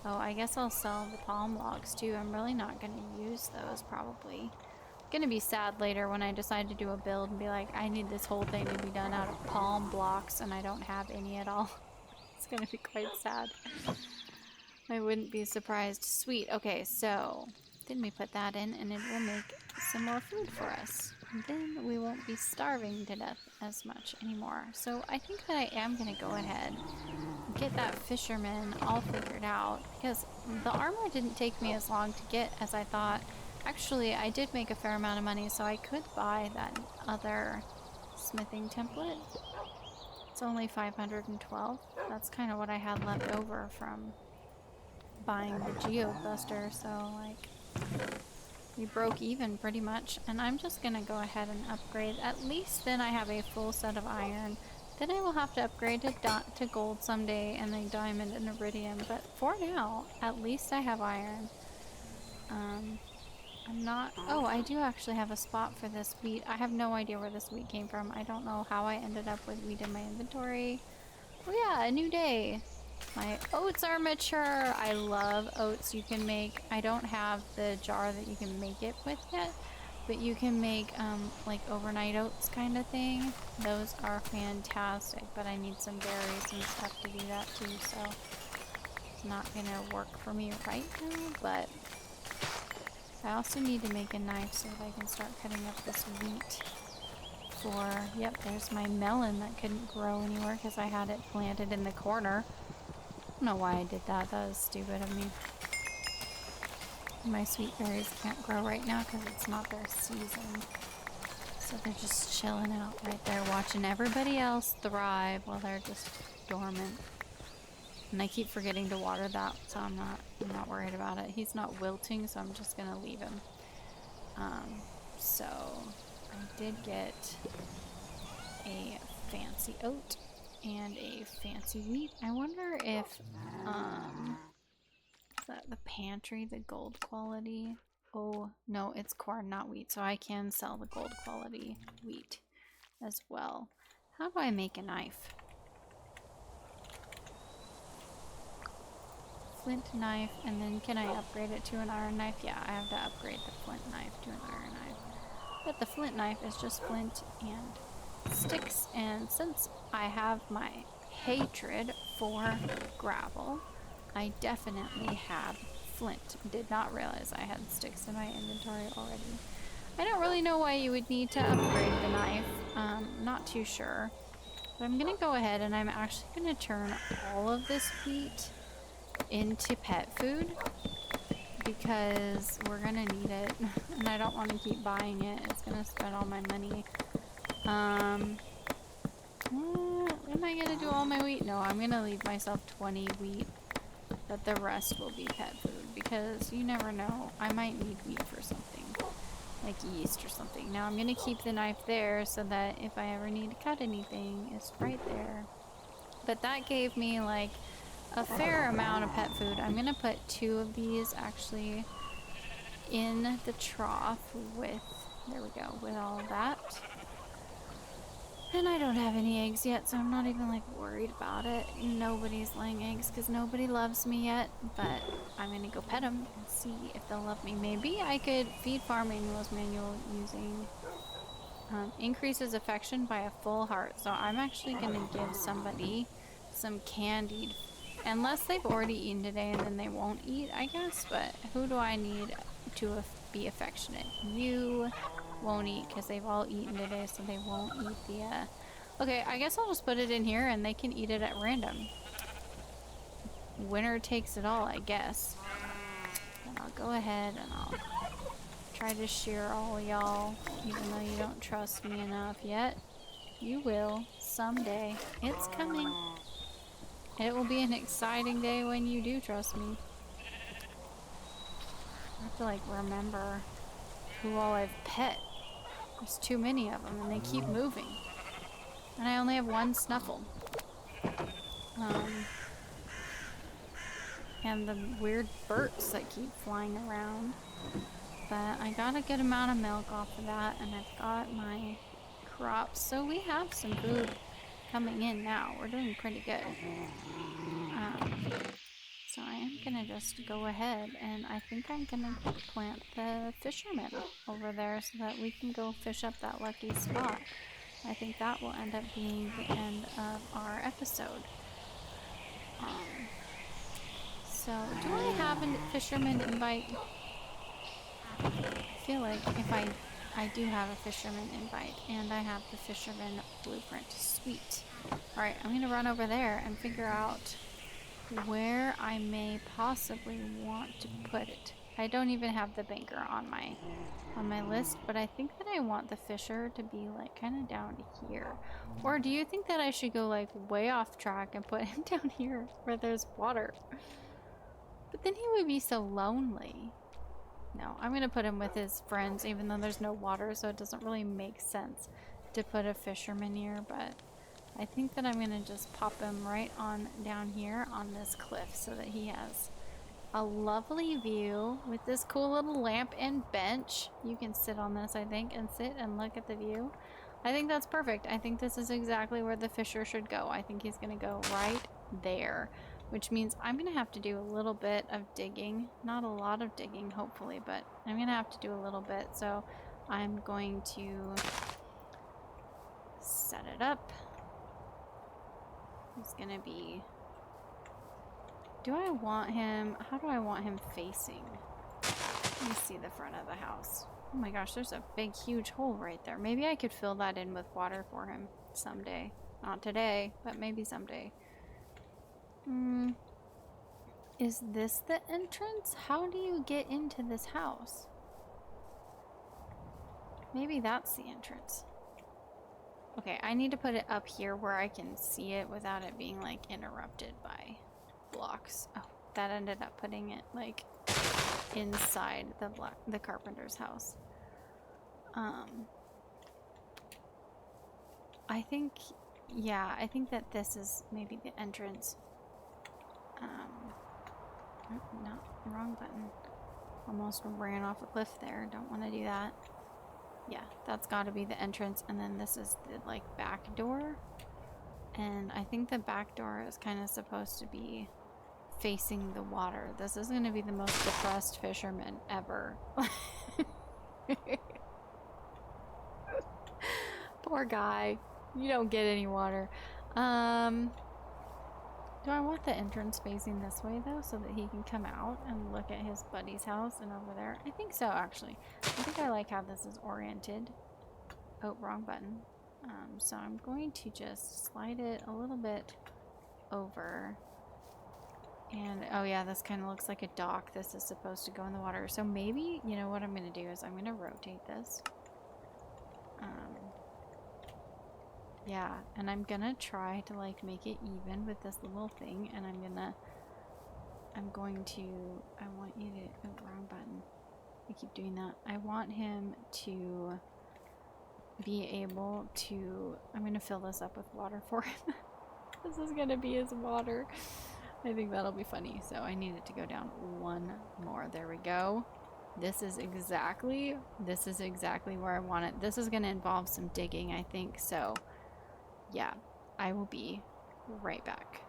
Oh, I guess I'll sell the palm logs too. I'm really not going to use those probably. Gonna be sad later when I decide to do a build and be like, I need this whole thing to be done out of palm blocks and I don't have any at all. It's gonna be quite sad. I wouldn't be surprised. Sweet. Okay, so then we put that in and it will make some more food for us. And then we won't be starving to death as much anymore. So I think that I am gonna go ahead and get that fisherman all figured out because the armor didn't take me as long to get as I thought. Actually, I did make a fair amount of money, so I could buy that other smithing template. It's only 512. That's kind of what I had left over from buying the geode buster, so like we broke even pretty much. And I'm just gonna go ahead and upgrade. At least then I have a full set of iron. Then I will have to upgrade to gold someday and then diamond and iridium, but for now, at least I have iron. I'm not... Oh, I do actually have a spot for this wheat. I have no idea where this wheat came from. I don't know how I ended up with wheat in my inventory. Oh yeah, a new day. My oats are mature. I love oats you can make. I don't have the jar that you can make it with yet, but you can make like overnight oats kind of thing. Those are fantastic, but I need some berries and stuff to do that too, so it's not gonna work for me right now, but I also need to make a knife so that I can start cutting up this wheat for, yep, there's my melon that couldn't grow anywhere because I had it planted in the corner. I don't know why I did that. That was stupid of me. My sweet berries can't grow right now because it's not their season. So they're just chilling out right there watching everybody else thrive while they're just dormant. And I keep forgetting to water that, so I'm not worried about it. He's not wilting, so I'm just gonna leave him. So I did get a fancy oat and a fancy wheat. I wonder if is that the pantry, the gold quality? Oh no, it's corn, not wheat, so I can sell the gold quality wheat as well. How do I make a knife? Flint knife, and then can I upgrade it to an iron knife? Yeah, I have to upgrade the flint knife to an iron knife. But the flint knife is just flint and sticks, and since I have my hatred for gravel, I definitely have flint. Did not realize I had sticks in my inventory already. I don't really know why you would need to upgrade the knife. Not too sure. But I'm gonna go ahead and I'm actually gonna turn all of this wheat into pet food because we're gonna need it and I don't want to keep buying it. It's gonna spend all my money. Am I gonna do all my wheat? No, I'm gonna leave myself 20 wheat, but the rest will be pet food because you never know. I might need wheat for something, like yeast or something. Now I'm gonna keep the knife there so that if I ever need to cut anything, it's right there. But that gave me like a fair amount of pet food. I'm gonna put 2 of these actually in the trough with, there we go, with all of that. And I don't have any eggs yet, so I'm not even like worried about it. Nobody's laying eggs because nobody loves me yet, but I'm gonna go pet them and see if they'll love me. Maybe I could feed farm animals manual using increases affection by a full heart. So I'm actually gonna give somebody some candied, unless they've already eaten today and then they won't eat, I guess. But who do I need to be affectionate? You won't eat because they've all eaten today, so they won't eat the okay, I guess I'll just put it in here and they can eat it at random. Winner takes it all, I guess. And I'll go ahead and I'll try to shear all y'all, even though you don't trust me enough yet. You will someday. It's coming. It will be an exciting day when you do trust me. I have to like remember who all I've pet. There's too many of them and they keep moving. And I only have one Snuffle. And the weird birds that keep flying around. But I got a good amount of milk off of that and I've got my crops. So we have some food coming in now. We're doing pretty good. So I am gonna just go ahead and I think I'm gonna plant the fisherman over there so that we can go fish up that lucky spot. I think that will end up being the end of our episode. So do I have a fisherman invite? I feel like if I do have a fisherman invite and I have the fisherman blueprint. Sweet. Alright, I'm gonna run over there and figure out where I may possibly want to put it. I don't even have the banker on my list, but I think that I want the fisher to be like kind of down to here. Or do you think that I should go like way off track and put him down here where there's water? But then he would be so lonely. No, I'm gonna put him with his friends even though there's no water, so it doesn't really make sense to put a fisherman here, but I think that I'm gonna just pop him right on down here on this cliff so that he has a lovely view with this cool little lamp and bench. You can sit on this, I think, and sit and look at the view. I think that's perfect. I think this is exactly where the fisher should go. I think he's gonna go right there, which means I'm gonna have to do a little bit of digging. Not a lot of digging, hopefully, but I'm gonna have to do a little bit. So I'm going to set it up. He's gonna be... Do I want him... How do I want him facing? Let me see the front of the house. Oh my gosh, there's a big, huge hole right there. Maybe I could fill that in with water for him someday. Not today, but maybe someday. Is this the entrance? How do you get into this house? Maybe that's the entrance. Okay, I need to put it up here where I can see it without it being like interrupted by blocks. Oh, that ended up putting it like inside the carpenter's house. I think, yeah, I think that this is maybe the entrance. No, wrong button. Almost ran off a cliff there. Don't want to do that. Yeah, that's got to be the entrance, and then this is the like back door. And I think the back door is kind of supposed to be facing the water. This is going to be the most depressed fisherman ever. Poor guy. You don't get any water. Do I want the entrance facing this way though, so that he can come out and look at his buddy's house and over there? I think so, actually. I think I like how this is oriented. Oh, wrong button. So I'm going to just slide it a little bit over. And, oh yeah, this kind of looks like a dock. This is supposed to go in the water. So maybe, you know what I'm going to do is I'm going to rotate this. Yeah, and I'm going to try to, like, make it even with this little thing. And I want you to, oh, wrong button. I keep doing that. I want him to be able to, I'm going to fill this up with water for him. This is going to be his water. I think that'll be funny. So I need it to go down one more. There we go. This is exactly where I want it. This is going to involve some digging, I think. So yeah, I will be right back.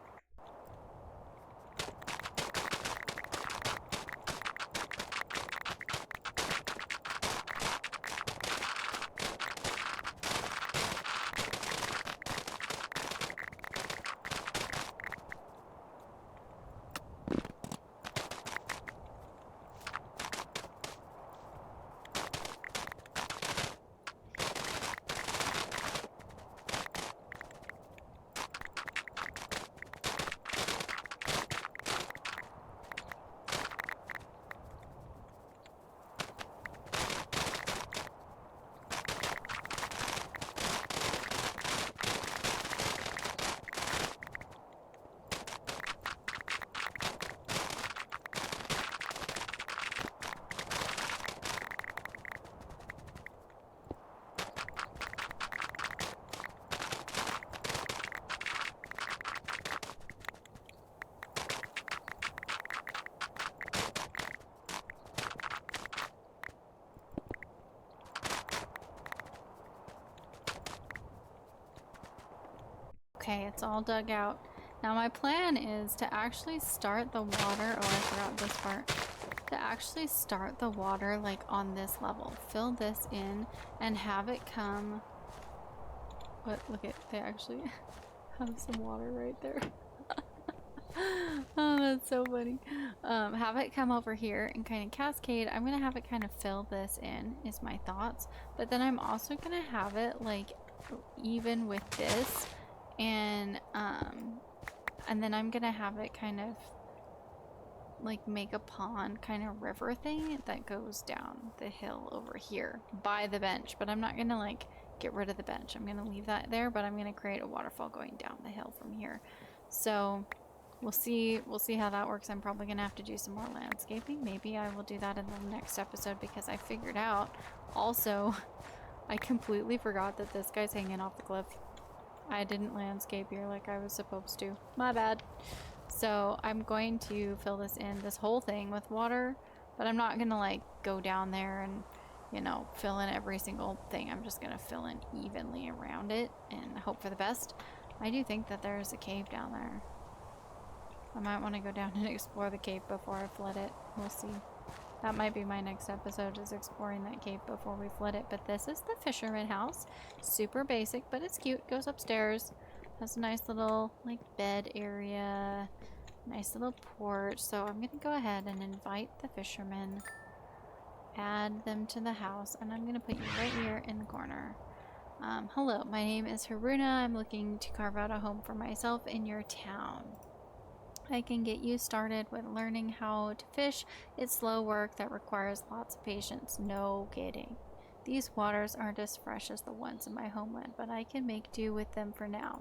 Okay, it's all dug out. Now my plan is to actually start the water, oh I forgot this part, to actually start the water like on this level. Fill this in and have it come, what, look at, they actually have some water right there. Oh, that's so funny. Have it come over here and kind of cascade. I'm gonna have it kind of fill this in, is my thoughts. But then I'm also gonna have it like even with this. And then I'm gonna have it kind of like make a pond kind of river thing that goes down the hill over here by the bench. But I'm not gonna like get rid of the bench. I'm gonna leave that there, but I'm gonna create a waterfall going down the hill from here. So we'll see how that works. I'm probably gonna have to do some more landscaping. Maybe I will do that in the next episode, because I figured out also I completely forgot that this guy's hanging off the cliff. I didn't landscape here like I was supposed to. My bad. So I'm going to fill this in, this whole thing, with water, but I'm not gonna like go down there and, you know, fill in every single thing. I'm just gonna fill in evenly around it and hope for the best. I do think that there's a cave down there. I might want to go down and explore the cave before I flood it. We'll see. That might be my next episode, is exploring that cave before we flood it. But this is the fisherman house. Super basic, but it's cute. Goes upstairs. Has a nice little like bed area. Nice little porch. So I'm going to go ahead and invite the fishermen. Add them to the house. And I'm going to put you right here in the corner. Hello, my name is Haruna. I'm looking to carve out a home for myself in your town. I can get you started with learning how to fish. It's slow work that requires lots of patience. No kidding. These waters aren't as fresh as the ones in my homeland, but I can make do with them for now.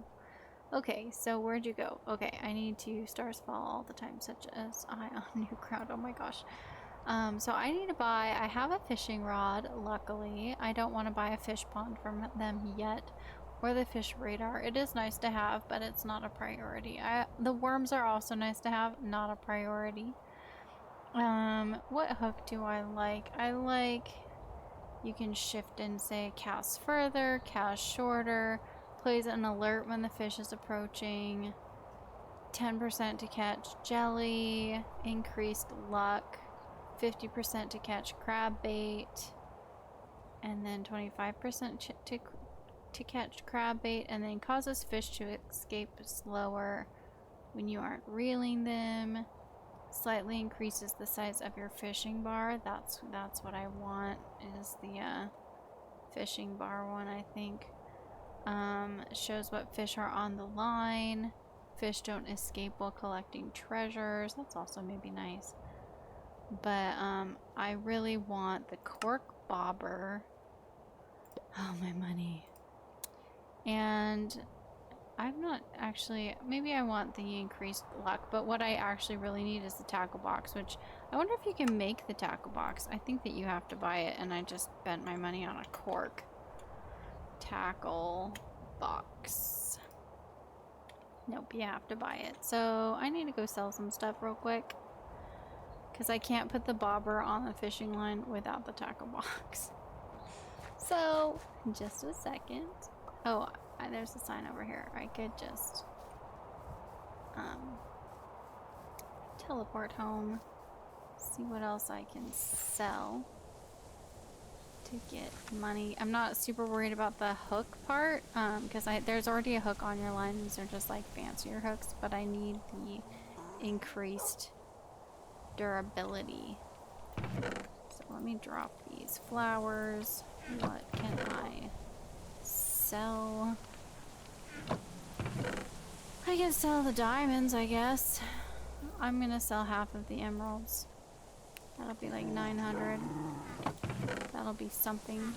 Okay, so where'd you go? Okay, I need to stars fall all the time, such as I on new ground. Oh my gosh. So I need to buy, I have a fishing rod, luckily. I don't want to buy a fish pond from them yet. Or the fish radar. It is nice to have, but it's not a priority. The worms are also nice to have, not a priority. What hook do I like? I like, you can shift and say cast further, cast shorter, plays an alert when the fish is approaching, 10% to catch jelly, increased luck, 50% to catch crab bait, and then 25% to catch crab bait, and then causes fish to escape slower. when you aren't reeling them. Slightly increases the size of your fishing bar. That's what I want, is the fishing bar one, I think. Shows what fish are on the line. Fish don't escape while collecting treasures. That's also maybe nice. But I really want the cork bobber. Oh, my money. And I'm not actually, maybe I want the increased luck, but what I actually really need is the tackle box, which I wonder if you can make the tackle box. I think that you have to buy it, and I just spent my money on a cork tackle box. Nope, you have to buy it. So I need to go sell some stuff real quick, because I can't put the bobber on the fishing line without the tackle box. So, just a second. Oh, there's a sign over here. I could just teleport home, see what else I can sell to get money. I'm not super worried about the hook part, because there's already a hook on your line. These are just like fancier hooks, but I need the increased durability. So let me drop these flowers. What can I sell? I can sell the diamonds, I guess. I'm gonna sell half of the emeralds. That'll be like 900. That'll be something.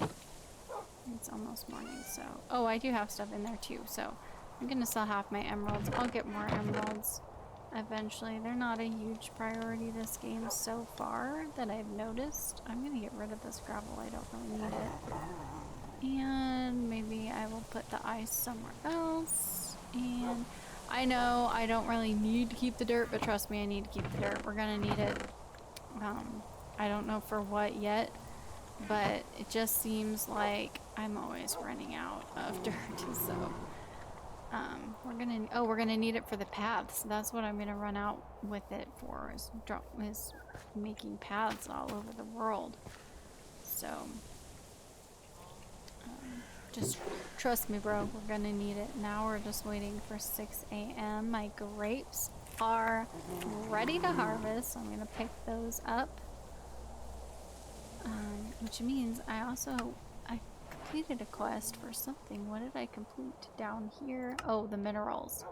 It's almost morning, so... Oh, I do have stuff in there too, so I'm gonna sell half my emeralds. I'll get more emeralds eventually. They're not a huge priority this game so far that I've noticed. I'm gonna get rid of this gravel. I don't really need it. And maybe I will put the ice somewhere else. And I know I don't really need to keep the dirt, but trust me, I need to keep the dirt. We're gonna need it. I don't know for what yet, but it just seems like I'm always running out of dirt, so we're gonna need it for the paths. That's what I'm gonna run out with it for, is making paths all over the world. So just trust me, bro, we're gonna need it. Now we're just waiting for 6 a.m. My grapes are ready to harvest, so I'm gonna pick those up. Which means I completed a quest for something. What did I complete down here? Oh, the minerals.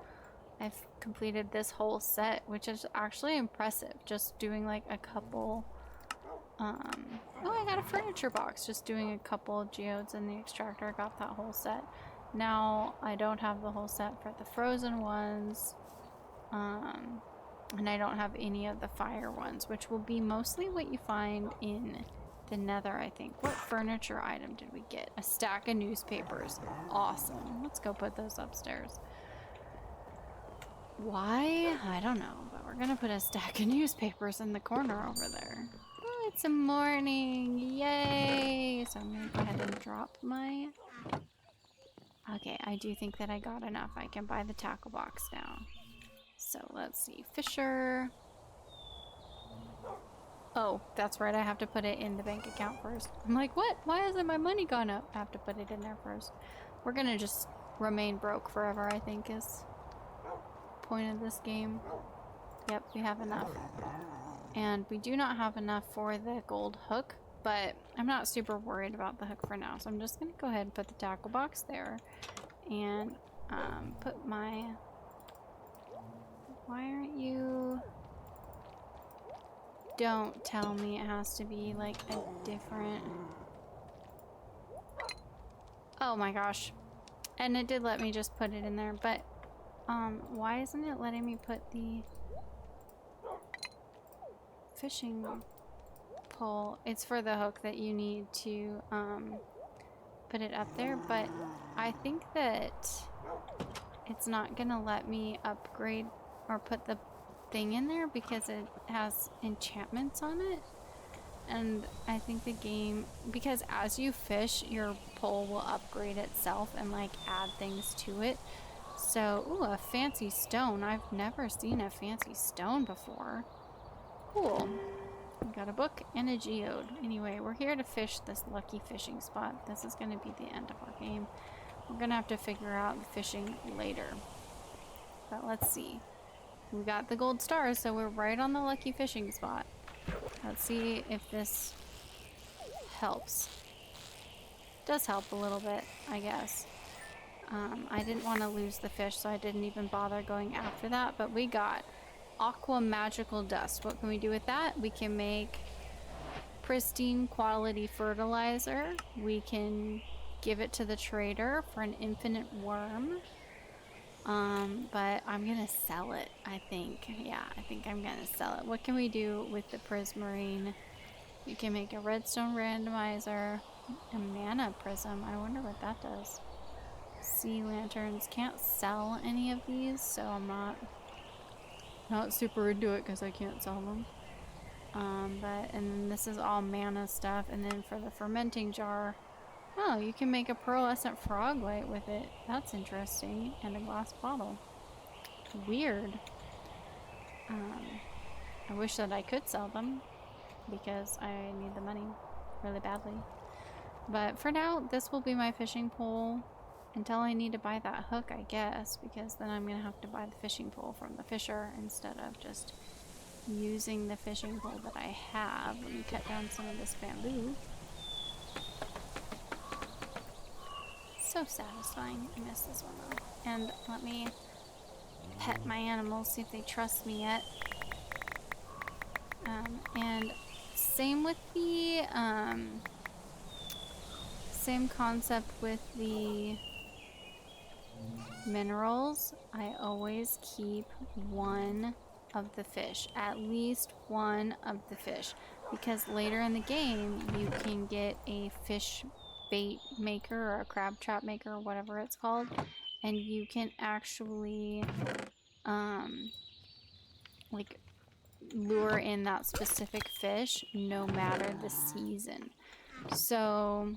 I've completed this whole set, which is actually impressive. Just doing like a couple, oh, I got a furniture box. Just doing a couple geodes in the extractor. I got that whole set. Now I don't have the whole set for the frozen ones. And I don't have any of the fire ones, which will be mostly what you find in the nether, I think. What furniture item did we get? A stack of newspapers. Awesome. Let's go put those upstairs. Why? I don't know, but we're gonna put a stack of newspapers in the corner over there. Oh, it's a morning. Yay! So I'm gonna go ahead and drop my... Okay, I do think that I got enough. I can buy the tackle box now. So let's see. Fisher... Oh, that's right. I have to put it in the bank account first. I'm like, what? Why hasn't my money gone up? I have to put it in there first. We're gonna just remain broke forever, I think, is the point of this game. Yep, we have enough. And we do not have enough for the gold hook, but I'm not super worried about the hook for now. So I'm just gonna go ahead and put the tackle box there. And put my... Why aren't you... Don't tell me it has to be like a different... Oh my gosh. And it did let me just put it in there, but why isn't it letting me put the fishing pole? It's for the hook that you need to put it up there, but I think that it's not gonna let me upgrade or put the thing in there because it has enchantments on it. And I think the game, because as you fish, your pole will upgrade itself and like add things to it. So, ooh, a fancy stone. I've never seen a fancy stone before. Cool. We got a book and a geode. Anyway, we're here to fish this lucky fishing spot. This is going to be the end of our game. We're going to have to figure out the fishing later. But let's see. we got the gold stars, so we're right on the lucky fishing spot. Let's see if this helps. Does help a little bit, I guess. I didn't want to lose the fish, so I didn't even bother going after that, but we got aqua magical dust. What can we do with that? We can make pristine quality fertilizer. We can give it to the trader for an infinite worm. But I'm gonna sell it, I think. Yeah, I think I'm gonna sell it. What can we do with the prismarine? We can make a redstone randomizer, a mana prism. I wonder what that does. Sea lanterns. Can't sell any of these, so I'm not super into it because I can't sell them. And then this is all mana stuff. And then for the fermenting jar, oh, you can make a pearlescent frog light with it. That's interesting. And a glass bottle. Weird. I wish that I could sell them because I need the money really badly. But for now, this will be my fishing pole until I need to buy that hook, I guess, because then I'm gonna have to buy the fishing pole from the fisher instead of just using the fishing pole that I have. Let me cut down some of this bamboo. So satisfying. I miss this one though. And let me pet my animals, see if they trust me yet. And same with the same concept with the minerals. I always keep one of the fish, at least one of the fish, because later in the game you can get a fish bait maker or a crab trap maker or whatever it's called, and you can actually like lure in that specific fish no matter the season. So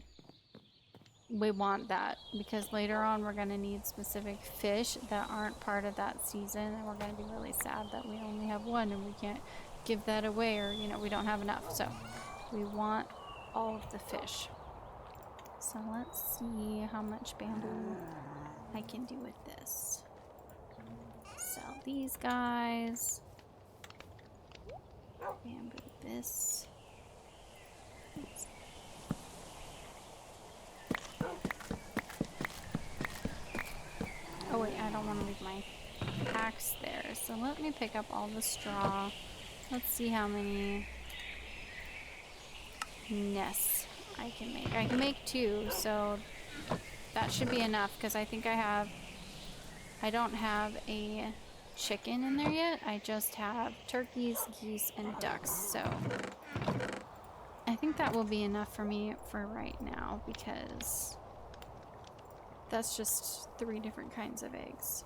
we want that because later on we're going to need specific fish that aren't part of that season, and we're going to be really sad that we only have one and we can't give that away, or you know, we don't have enough. So we want all of the fish. So let's see how much bamboo I can do with this. Sell these guys. Bamboo this. Oops. Oh wait, I don't want to leave my axe there. So let me pick up all the straw. Let's see how many nests I can make. I can make 2, so that should be enough because I think I don't have a chicken in there yet. I just have turkeys, geese, and ducks. So I think that will be enough for me for right now because that's just 3 different kinds of eggs.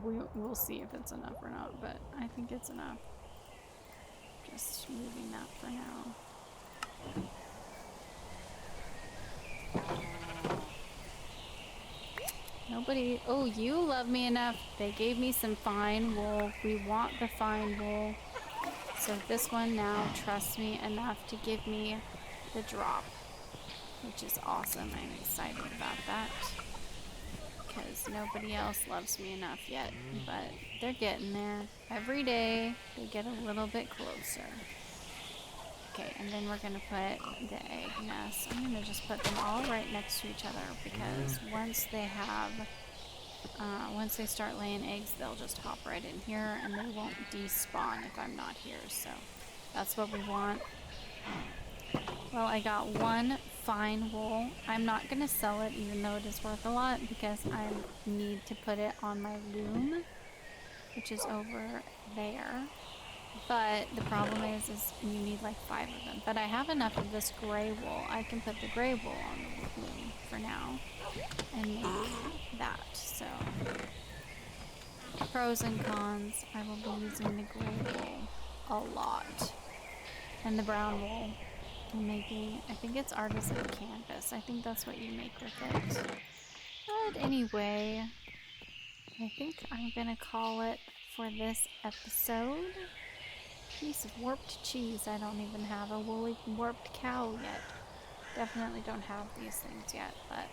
We'll see if it's enough or not, but I think it's enough. Just moving that for now. Nobody. Oh, you love me enough. They gave me some fine wool. We want the fine wool. So this one now trusts me enough to give me the drop, which is awesome. I'm excited about that because nobody else loves me enough yet, but they're getting there. Every day they get a little bit closer. Okay, and then we're gonna put the egg nests. I'm gonna just put them all right next to each other because once they start laying eggs, they'll just hop right in here and they won't despawn if I'm not here. So that's what we want. Well, I got 1 fine wool. I'm not gonna sell it even though it is worth a lot because I need to put it on my loom, which is over there. But the problem is you need like 5 of them. But I have enough of this gray wool. I can put the gray wool on the loom for now and make that. So pros and cons. I will be using the gray wool a lot. And the brown wool. I'm making, I think it's artisan canvas. I think that's what you make with it. But anyway, I think I'm gonna call it for this episode. Piece of warped cheese. I don't even have a woolly warped cow yet. Definitely don't have these things yet, but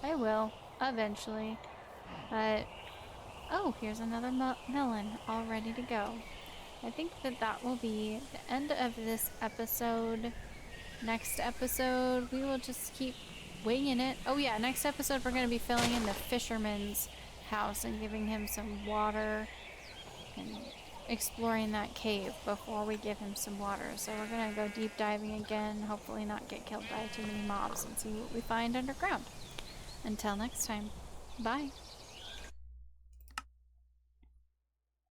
I will eventually. But Oh, here's another melon all ready to go. I think that that will be the end of this episode. Next episode, we will just keep winging it. Oh yeah, next episode we're going to be filling in the fisherman's house and giving him some water and exploring that cave before we give him some water. So we're going to go deep diving again, hopefully not get killed by too many mobs, and see what we find underground. Until next time, bye.